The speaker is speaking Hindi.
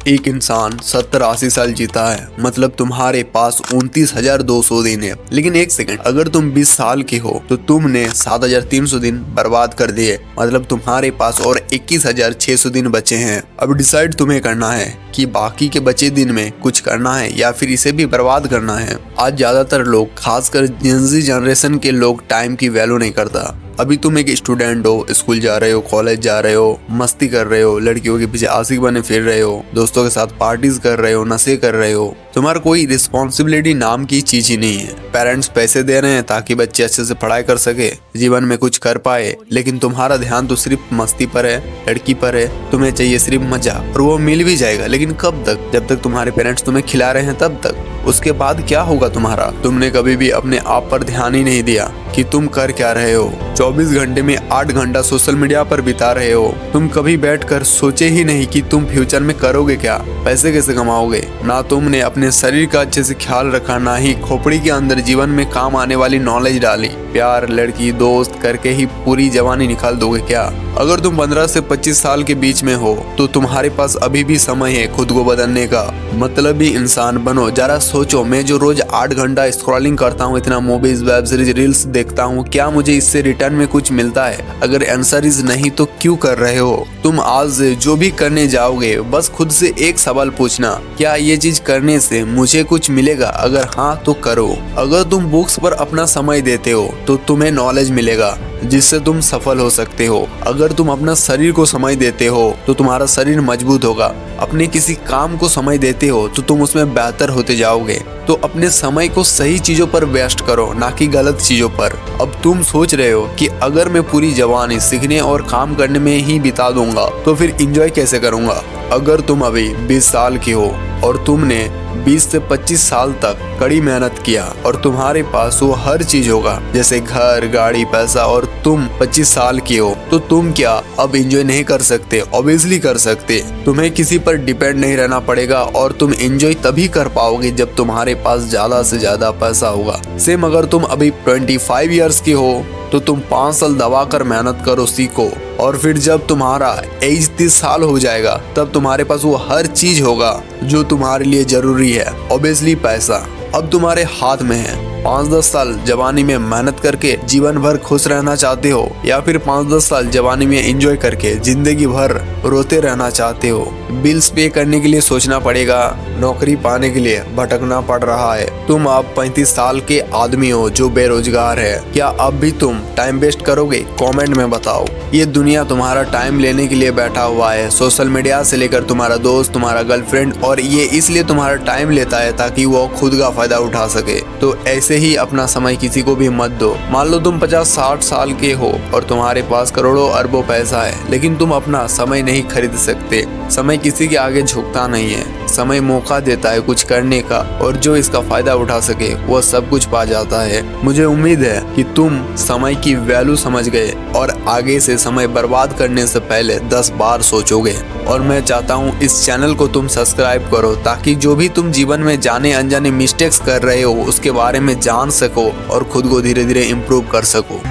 एक इंसान 70-80 साल जीता है, मतलब तुम्हारे पास 29,200 दिन है। लेकिन एक सेकंड, अगर तुम 20 साल के हो तो तुमने 7,300 दिन बर्बाद कर दिए, मतलब तुम्हारे पास और 21,600 दिन बचे हैं। अब डिसाइड तुम्हें करना है कि बाकी के बचे दिन में कुछ करना है या फिर इसे भी बर्बाद करना है। आज ज्यादातर लोग, खासकर जेनजी जनरेशन के लोग, टाइम की वैल्यू नहीं करता। अभी तुम एक स्टूडेंट हो, स्कूल जा रहे हो, कॉलेज जा रहे हो, मस्ती कर रहे हो, लड़कियों के पीछे आशिक बने फिर रहे हो, दोस्तों के साथ पार्टीज कर रहे हो, नशे कर रहे हो। तुम्हारा कोई रिस्पॉन्सिबिलिटी नाम की चीज ही नहीं है। पेरेंट्स पैसे दे रहे हैं ताकि बच्चे अच्छे से पढ़ाई कर सके, जीवन में कुछ कर पाए, लेकिन तुम्हारा ध्यान तो सिर्फ मस्ती पर है, लड़की पर है। तुम्हें चाहिए सिर्फ मजा, और वो मिल भी जाएगा, लेकिन कब तक? जब तक तुम्हारे पेरेंट्स तुम्हें खिला रहे हैं तब तक। उसके बाद क्या होगा तुम्हारा? तुमने कभी भी अपने आप पर ध्यान ही नहीं दिया कि तुम कर क्या रहे हो। 24 घंटे में 8 घंटा सोशल मीडिया पर बिता रहे हो। तुम कभी बैठकर सोचे ही नहीं कि तुम फ्यूचर में करोगे क्या, पैसे कैसे कमाओगे। ना तुमने अपने शरीर का अच्छे से ख्याल रखा, ना ही खोपड़ी के अंदर जीवन में काम आने वाली नॉलेज डाली। प्यार, लड़की, दोस्त करके ही पूरी जवानी निकाल दोगे क्या? अगर तुम 15 से 25 साल के बीच में हो तो तुम्हारे पास अभी भी समय है खुद को बदलने का। मतलबी इंसान बनो। जरा सोचो, मैं जो रोज 8 घंटा स्क्रॉलिंग करता हूँ, इतना मूवीज, वेब सीरीज, रील्स देखता हूँ, क्या मुझे इससे रिटर्न में कुछ मिलता है? अगर आंसर इज नहीं तो क्यों कर रहे हो? तुम आज जो भी करने जाओगे, बस खुद से एक सवाल पूछना, क्या ये चीज करने से मुझे कुछ मिलेगा? अगर हाँ तो करो। अगर तुम बुक्स पर अपना समय देते हो तो तुम्हें नॉलेज मिलेगा जिससे तुम सफल हो सकते हो। अगर तुम अपना शरीर को समय देते हो तो तुम्हारा शरीर मजबूत होगा। अपने किसी काम को समय देते हो तो तुम उसमें बेहतर होते जाओगे। तो अपने समय को सही चीजों पर वेस्ट करो, ना कि गलत चीजों पर। अब तुम सोच रहे हो कि अगर मैं पूरी जवानी सीखने और काम करने में ही बिता दूंगा तो फिर एंजॉय कैसे करूंगा? अगर तुम अभी 20 साल के हो और तुमने 20 से 25 साल तक कड़ी मेहनत किया और तुम्हारे पास वो हर चीज होगा, जैसे घर, गाड़ी, पैसा, और तुम 25 साल के हो, तो तुम क्या अब एंजॉय नहीं कर सकते? ऑब्वियसली कर सकते। तुम्हें किसी पर डिपेंड नहीं रहना पड़ेगा और तुम एंजॉय तभी कर पाओगे जब तुम्हारे पास ज्यादा से ज्यादा पैसा होगा। सेम अगर तुम अभी 25 इयर्स के हो तो तुम 5 साल दबा कर मेहनत करो, सीखो, और फिर जब तुम्हारा एज 30 साल हो जाएगा तब तुम्हारे पास वो हर चीज होगा जो तुम्हारे लिए जरूरी है। ऑब्वियसली पैसा अब तुम्हारे हाथ में है। 5-10 साल जवानी में मेहनत करके जीवन भर खुश रहना चाहते हो, या फिर 5-10 साल जवानी में एंजॉय करके जिंदगी भर रोते रहना चाहते हो? बिल्स पे करने के लिए सोचना पड़ेगा, नौकरी पाने के लिए भटकना पड़ रहा है। तुम अब 35 साल के आदमी हो जो बेरोजगार है, क्या अब भी तुम टाइम वेस्ट करोगे? कमेंट में बताओ। ये दुनिया तुम्हारा टाइम लेने के लिए बैठा हुआ है। सोशल मीडिया से लेकर तुम्हारा दोस्त, तुम्हारा गर्लफ्रेंड, और ये इसलिए तुम्हारा टाइम लेता है ताकि वो खुद का फायदा उठा सके। तो ऐसे ही अपना समय किसी को भी मत दो। मान लो तुम 50-60 साल के हो और तुम्हारे पास करोड़ों अरबों पैसा है, लेकिन तुम अपना समय नहीं खरीद सकते। समय किसी के आगे झुकता नहीं है। समय मौका देता है कुछ करने का, और जो इसका फायदा उठा सके वो सब कुछ पा जाता है। मुझे उम्मीद है कि तुम समय की वैल्यू समझ गए और आगे से समय बर्बाद करने से पहले 10 बार सोचोगे। और मैं चाहता हूँ इस चैनल को तुम सब्सक्राइब करो ताकि जो भी तुम जीवन में जाने अनजाने मिस्टेक्स कर रहे हो उसके बारे में जान सको और खुद को धीरे धीरे इम्प्रूव कर सको।